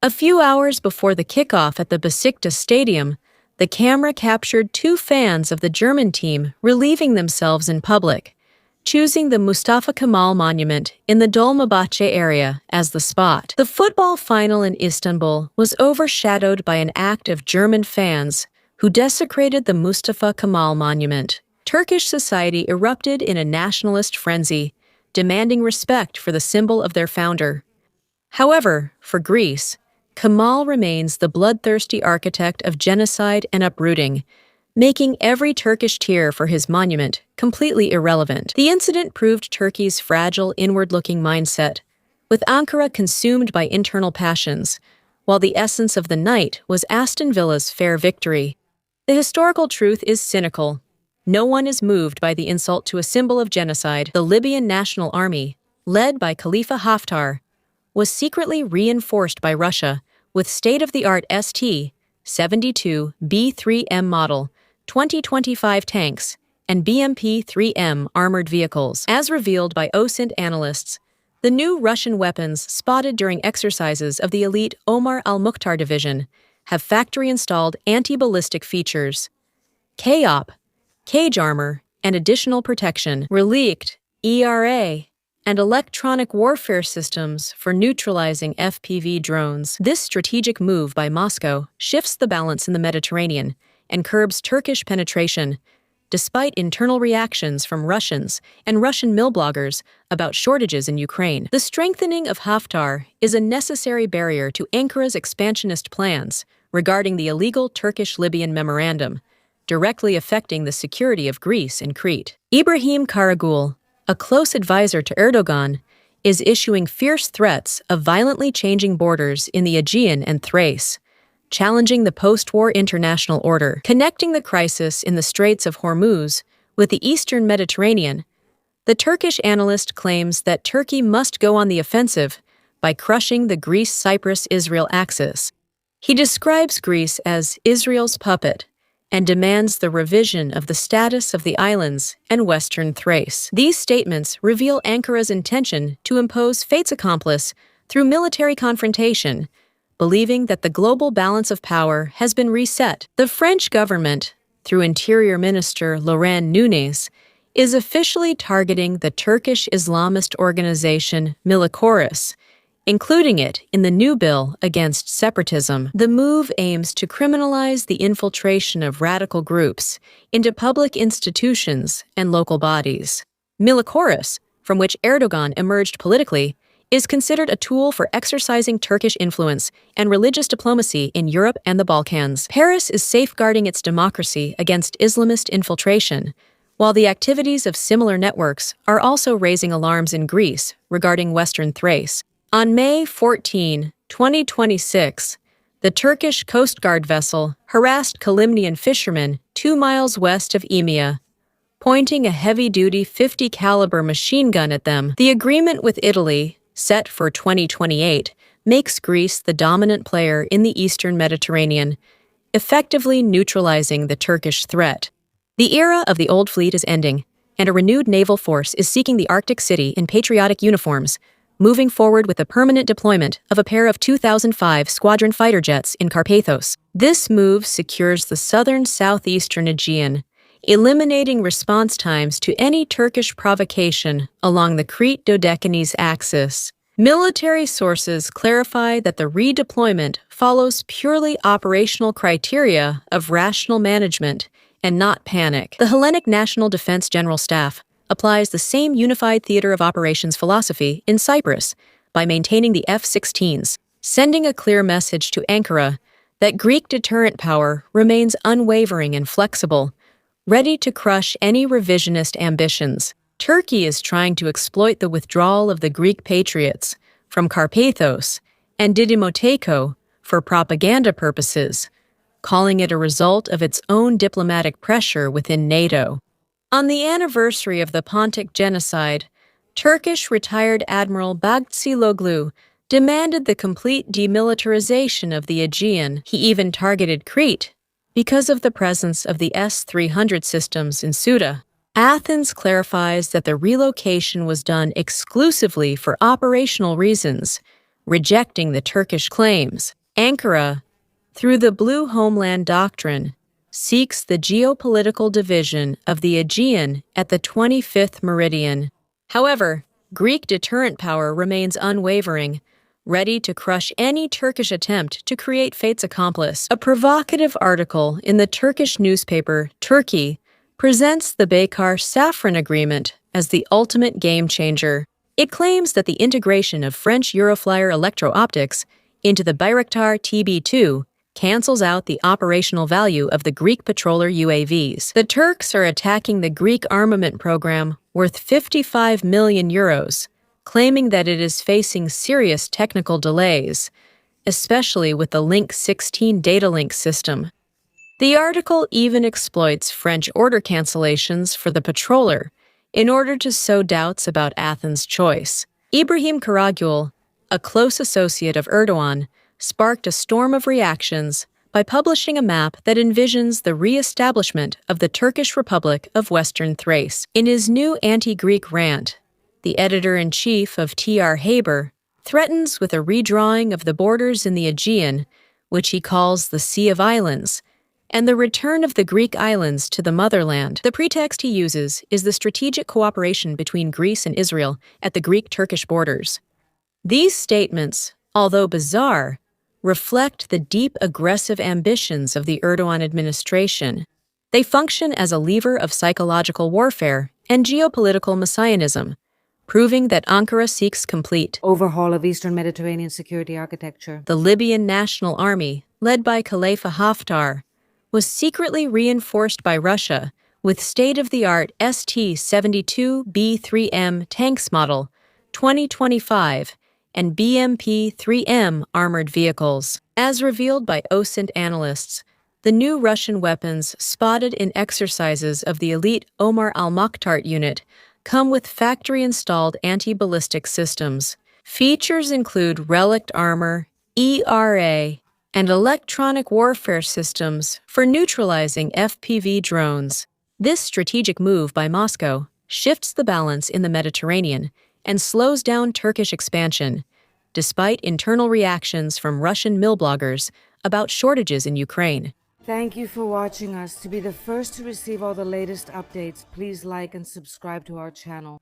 A few hours before the kickoff at the Besiktas Stadium, the camera captured two fans of the German team relieving themselves in public, choosing the Mustafa Kemal monument in the Dolmabahce area as the spot. The football final in Istanbul was overshadowed by an act of German fans who desecrated the Mustafa Kemal monument. Turkish society erupted in a nationalist frenzy, demanding respect for the symbol of their founder. However, for Greece, Kemal remains the bloodthirsty architect of genocide and uprooting, making every Turkish tear for his monument completely irrelevant. The incident proved Turkey's fragile, inward-looking mindset, with Ankara consumed by internal passions, while the essence of the night was Aston Villa's fair victory. The historical truth is cynical. No one is moved by the insult to a symbol of genocide. The Libyan National Army, led by Khalifa Haftar, was secretly reinforced by Russia with state-of-the-art ST-72 B-3M model 2025 tanks and BMP-3M armored vehicles. As revealed by OSINT analysts, the new Russian weapons spotted during exercises of the elite Omar al-Mukhtar division have factory-installed anti-ballistic features, KOP, cage armor, and additional protection, reliqued ERA, and electronic warfare systems for neutralizing FPV drones. This strategic move by Moscow shifts the balance in the Mediterranean and curbs Turkish penetration, despite internal reactions from Russians and Russian mill bloggers about shortages in Ukraine. The strengthening of Haftar is a necessary barrier to Ankara's expansionist plans regarding the illegal Turkish-Libyan memorandum, directly affecting the security of Greece and Crete. Ibrahim Karagül, a close advisor to Erdogan, is issuing fierce threats of violently changing borders in the Aegean and Thrace, challenging the post-war international order. Connecting the crisis in the Straits of Hormuz with the eastern Mediterranean, the Turkish analyst claims that Turkey must go on the offensive by crushing the Greece-Cyprus-Israel axis. He describes Greece as Israel's puppet and demands the revision of the status of the islands and Western Thrace. These statements reveal Ankara's intention to impose fate's accomplice through military confrontation, believing that the global balance of power has been reset. The French government, through Interior Minister Laurent Nunez, is officially targeting the Turkish Islamist organization Militaris, including it in the new bill against separatism. The move aims to criminalize the infiltration of radical groups into public institutions and local bodies. Militaris, from which Erdogan emerged politically, is considered a tool for exercising Turkish influence and religious diplomacy in Europe and the Balkans. Paris is safeguarding its democracy against Islamist infiltration, while the activities of similar networks are also raising alarms in Greece regarding Western Thrace. On May 14, 2026, the Turkish Coast Guard vessel harassed Kalimnian fishermen 2 miles west of Emia, pointing a heavy-duty 50 caliber machine gun at them. The agreement with Italy, set for 2028, makes Greece the dominant player in the eastern Mediterranean, effectively neutralizing the Turkish threat. The era of the old fleet is ending, and a renewed naval force is seeking the Arctic city in patriotic uniforms, moving forward with the permanent deployment of a pair of 2005 squadron fighter jets in Carpathos. This move secures the southeastern Aegean, eliminating response times to any Turkish provocation along the Crete-Dodecanese axis. Military sources clarify that the redeployment follows purely operational criteria of rational management and not panic. The Hellenic National Defense General Staff applies the same unified theater of operations philosophy in Cyprus by maintaining the F-16s, sending a clear message to Ankara that Greek deterrent power remains unwavering and flexible, ready to crush any revisionist ambitions. Turkey is trying to exploit the withdrawal of the Greek patriots from Carpathos and Didymoteicho for propaganda purposes, calling it a result of its own diplomatic pressure within NATO. On the anniversary of the Pontic genocide, Turkish retired Admiral Bagtsiloglu demanded the complete demilitarization of the Aegean. He even targeted Crete because of the presence of the S-300 systems in Ceuta. Athens clarifies that the relocation was done exclusively for operational reasons, rejecting the Turkish claims. Ankara, through the Blue Homeland Doctrine, seeks the geopolitical division of the Aegean at the 25th meridian. However, Greek deterrent power remains unwavering, ready to crush any Turkish attempt to create fate's accomplice. A provocative article in the Turkish newspaper Turkey presents the Baykar-Safran Agreement as the ultimate game-changer. It claims that the integration of French Euroflyer electro-optics into the Bayraktar TB2 cancels out the operational value of the Greek patroller UAVs. The Turks are attacking the Greek armament program worth 55 million euros, claiming that it is facing serious technical delays, especially with the Link 16 data link system. The article even exploits French order cancellations for the patroller in order to sow doubts about Athens' choice. Ibrahim Karagül, a close associate of Erdogan, sparked a storm of reactions by publishing a map that envisions the re-establishment of the Turkish Republic of Western Thrace. In his new anti-Greek rant, the editor-in-chief of TR Haber threatens with a redrawing of the borders in the Aegean, which he calls the Sea of Islands, and the return of the Greek islands to the motherland. The pretext he uses is the strategic cooperation between Greece and Israel at the Greek-Turkish borders. These statements, although bizarre, reflect the deep aggressive ambitions of the Erdogan administration. They function as a lever of psychological warfare and geopolitical messianism, proving that Ankara seeks complete overhaul of Eastern Mediterranean security architecture. The Libyan National Army, led by Khalifa Haftar, was secretly reinforced by Russia with state-of-the-art ST-72B3M tanks model 2025 and BMP-3M armored vehicles. As revealed by OSINT analysts, the new Russian weapons spotted in exercises of the elite Omar al-Makhtart unit come with factory-installed anti-ballistic systems. Features include relict armor, ERA, and electronic warfare systems for neutralizing FPV drones. This strategic move by Moscow shifts the balance in the Mediterranean and slows down Turkish expansion, despite internal reactions from Russian mill bloggers about shortages in Ukraine. Thank you for watching us. To be the first to receive all the latest updates, please like and subscribe to our channel.